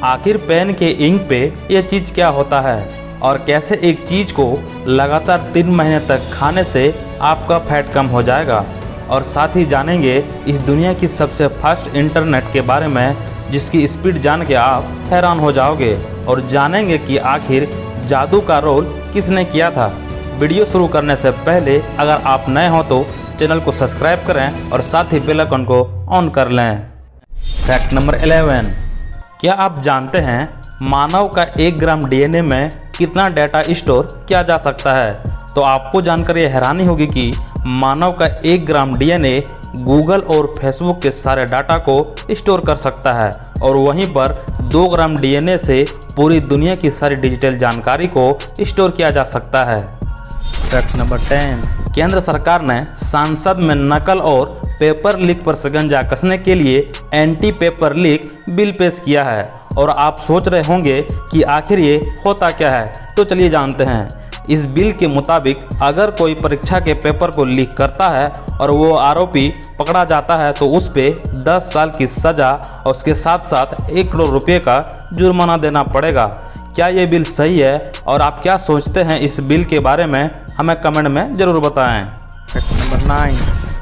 आखिर पेन के इंक पे यह चीज़ क्या होता है और कैसे एक चीज़ को लगातार 3 महीने तक खाने से आपका फैट कम हो जाएगा। और साथ ही जानेंगे इस दुनिया की सबसे फास्ट इंटरनेट के बारे में, जिसकी स्पीड जान के आप हैरान हो जाओगे। और जानेंगे कि आखिर जादू का रोल किसने किया था। वीडियो शुरू करने से पहले अगर आप नए हो तो चैनल को सब्सक्राइब करें और साथ ही बेल आइकन को ऑन कर लें। फैक्ट नंबर 11, क्या आप जानते हैं मानव का 1 ग्राम डीएनए में कितना डाटा स्टोर किया जा सकता है। तो आपको जानकर ये हैरानी होगी कि मानव का 1 ग्राम डीएनए गूगल और फेसबुक के सारे डाटा को स्टोर कर सकता है और वहीं पर 2 ग्राम डीएनए से पूरी दुनिया की सारी डिजिटल जानकारी को स्टोर किया जा सकता है। फैक्ट नंबर 10, केंद्र सरकार ने संसद में नकल और पेपर लीक पर शिकंजा कसने के लिए एंटी पेपर लीक बिल पेश किया है। और आप सोच रहे होंगे कि आखिर ये होता क्या है, तो चलिए जानते हैं। इस बिल के मुताबिक अगर कोई परीक्षा के पेपर को लीक करता है और वो आरोपी पकड़ा जाता है तो उस पे 10 साल की सज़ा और उसके साथ साथ 1 करोड़ रुपये का जुर्माना देना पड़ेगा। क्या ये बिल सही है और आप क्या सोचते हैं इस बिल के बारे में, हमें कमेंट में ज़रूर बताएं। फैक्ट नंबर 9,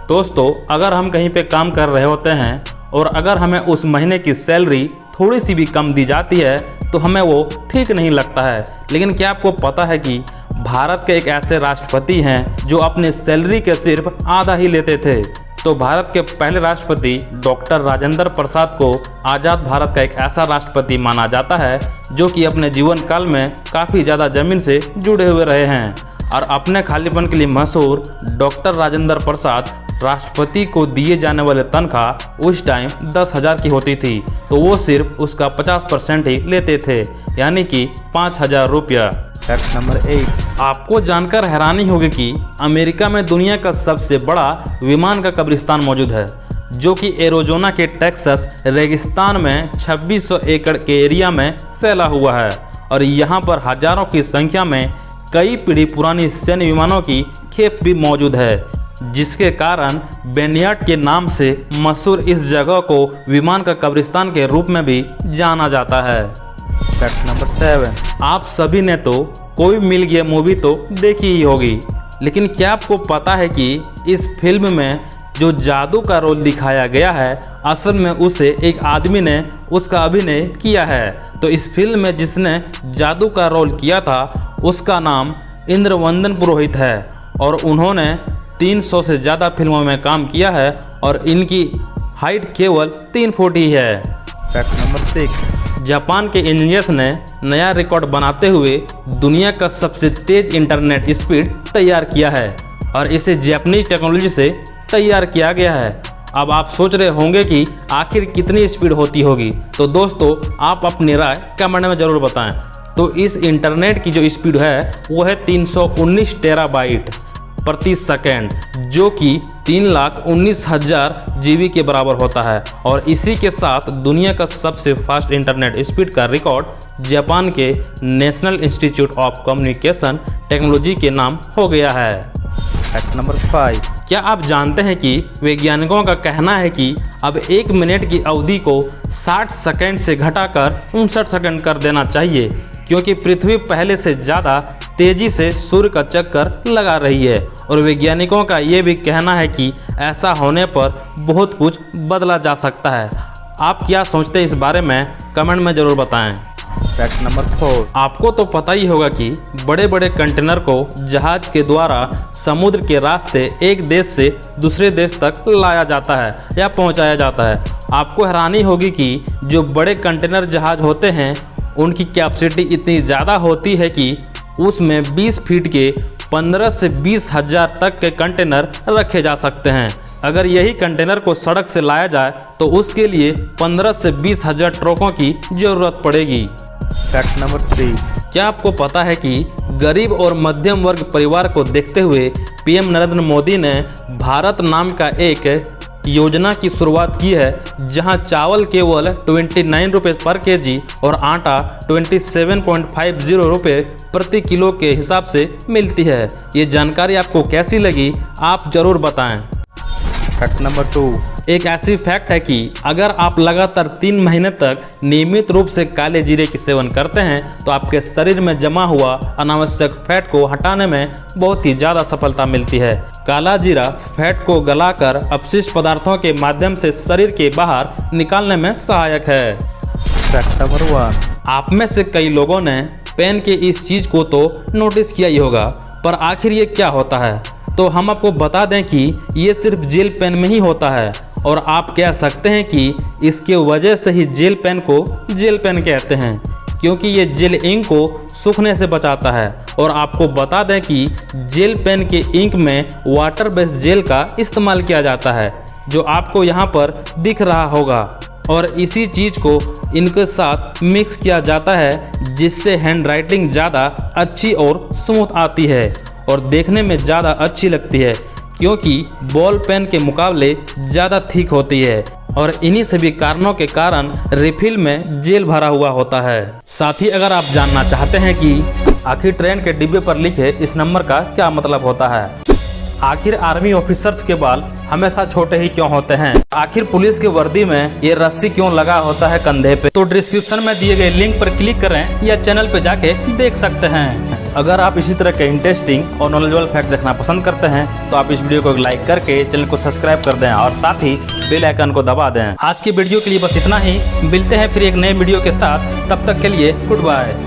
दोस्तों अगर हम कहीं पे काम कर रहे होते हैं और अगर हमें उस महीने की सैलरी थोड़ी सी भी कम दी जाती है तो हमें वो ठीक नहीं लगता है। लेकिन क्या आपको पता है कि भारत के एक ऐसे राष्ट्रपति हैं जो अपनी सैलरी के सिर्फ आधा ही लेते थे। तो भारत के पहले राष्ट्रपति डॉक्टर राजेंद्र प्रसाद को आज़ाद भारत का एक ऐसा राष्ट्रपति माना जाता है जो कि अपने जीवन काल में काफ़ी ज़्यादा ज़मीन से जुड़े हुए रहे हैं। और अपने खालीपन के लिए मशहूर डॉक्टर राजेंद्र प्रसाद राष्ट्रपति को दिए जाने वाले तनख्वाह उस टाइम 10,000 की होती थी, तो वो सिर्फ उसका 50% ही लेते थे, यानी कि 5,000 रुपया। फैक्ट नंबर 8, आपको जानकर हैरानी होगी कि अमेरिका में दुनिया का सबसे बड़ा विमान का कब्रिस्तान मौजूद है, जो कि एरिज़ोना के टेक्सास रेगिस्तान में 2600 एकड़ के एरिया में फैला हुआ है। और यहाँ पर हजारों की संख्या में कई पीढ़ी पुरानी सैन्य विमानों की खेप भी मौजूद है, जिसके कारण बेनियाट के नाम से मशहूर इस जगह को विमान का कब्रिस्तान के रूप में भी जाना जाता है। फैक्ट नंबर 7, आप सभी ने तो कोई मिल गया मूवी तो देखी ही होगी, लेकिन क्या आपको पता है कि इस फिल्म में जो जादू का रोल दिखाया गया है असल में उसे एक आदमी ने उसका अभिनय किया है। तो इस फिल्म में जिसने जादू का रोल किया था उसका नाम इंद्रवंदन पुरोहित है और उन्होंने 300 से ज़्यादा फिल्मों में काम किया है और इनकी हाइट केवल 3 फुट ही है। फैक्ट नंबर 6, जापान के इंजीनियर्स ने नया रिकॉर्ड बनाते हुए दुनिया का सबसे तेज इंटरनेट स्पीड तैयार किया है और इसे जापानीज टेक्नोलॉजी से तैयार किया गया है। अब आप सोच रहे होंगे कि आखिर कितनी स्पीड होती होगी, तो दोस्तों आप अपनी राय कमेंट में ज़रूर बताएं। तो इस इंटरनेट की जो स्पीड है वो है 319 टेराबाइट प्रति सेकेंड, जो कि 3,19,000 GB के बराबर होता है। और इसी के साथ दुनिया का सबसे फास्ट इंटरनेट स्पीड का रिकॉर्ड जापान के national institute of communication technology के नाम हो गया है। फैक्ट नंबर 5, क्या आप जानते हैं कि वैज्ञानिकों का कहना है कि अब 1 मिनट की अवधि को 60 सेकंड से घटाकर 59 सेकंड कर देना चाहिए, क्योंकि पृथ्वी पहले से ज़्यादा तेज़ी से सूर्य का चक्कर लगा रही है। और वैज्ञानिकों का ये भी कहना है कि ऐसा होने पर बहुत कुछ बदला जा सकता है। आप क्या सोचते हैं इस बारे में, कमेंट में ज़रूर बताएं। फैक्ट नंबर 4, आपको तो पता ही होगा कि बड़े बड़े कंटेनर को जहाज के द्वारा समुद्र के रास्ते एक देश से दूसरे देश तक लाया जाता है या पहुंचाया जाता है। आपको हैरानी होगी कि जो बड़े कंटेनर जहाज होते हैं उनकी कैपेसिटी इतनी ज़्यादा होती है कि उसमें 20 फीट के 15 से 20,000 तक के कंटेनर रखे जा सकते हैं। अगर यही कंटेनर को सड़क से लाया जाए तो उसके लिए 15 से 20,000 ट्रकों की ज़रूरत पड़ेगी। फैक्ट नंबर 3, क्या आपको पता है कि गरीब और मध्यम वर्ग परिवार को देखते हुए पीएम नरेंद्र मोदी ने भारत नाम का एक योजना की शुरुआत की है, जहां चावल केवल 29 रुपये पर केजी और आटा 27.50 रुपये प्रति किलो के हिसाब से मिलती है। ये जानकारी आपको कैसी लगी, आप ज़रूर बताएं। फैक्ट नंबर 2, एक ऐसी फैक्ट है कि अगर आप लगातार 3 महीने तक नियमित रूप से काले जीरे की सेवन करते हैं तो आपके शरीर में जमा हुआ अनावश्यक फैट को हटाने में बहुत ही ज़्यादा सफलता मिलती है। काला जीरा फैट को गलाकर अपशिष्ट पदार्थों के माध्यम से शरीर के बाहर निकालने में सहायक है। फैक्ट नंबर 1, आप में से कई लोगों ने पेन के इस चीज़ को तो नोटिस किया ही होगा, पर आखिर ये क्या होता है? तो हम आपको बता दें कि ये सिर्फ जेल पेन में ही होता है और आप कह सकते हैं कि इसके वजह से ही जेल पेन को जेल पेन कहते हैं, क्योंकि ये जेल इंक को सूखने से बचाता है। और आपको बता दें कि जेल पेन के इंक में वाटर बेस्ड जेल का इस्तेमाल किया जाता है, जो आपको यहाँ पर दिख रहा होगा, और इसी चीज़ को इनके साथ मिक्स किया जाता है, जिससे हैंड राइटिंग ज़्यादा अच्छी और स्मूथ आती है और देखने में ज़्यादा अच्छी लगती है, क्योंकि बॉल पेन के मुकाबले ज़्यादा थिक होती है और इन्हीं सभी कारणों के कारण रिफिल में जेल भरा हुआ होता है। साथ ही अगर आप जानना चाहते हैं कि आखिर ट्रेन के डिब्बे पर लिखे इस नंबर का क्या मतलब होता है, आखिर आर्मी ऑफिसर्स के बाल हमेशा छोटे ही क्यों होते हैं, आखिर पुलिस की वर्दी में ये रस्सी क्यों लगा होता है कंधे पे, तो डिस्क्रिप्शन में दिए गए लिंक पर क्लिक करें या चैनल पे जाके देख सकते हैं। अगर आप इसी तरह के इंटरेस्टिंग और नॉलेजेबल फैक्ट देखना पसंद करते हैं तो आप इस वीडियो को लाइक करके चैनल को सब्सक्राइब कर दें और साथ ही बेल आइकन को दबा दें। आज की वीडियो के लिए बस इतना ही, मिलते हैं फिर एक नए वीडियो के साथ, तब तक के लिए गुड बाय।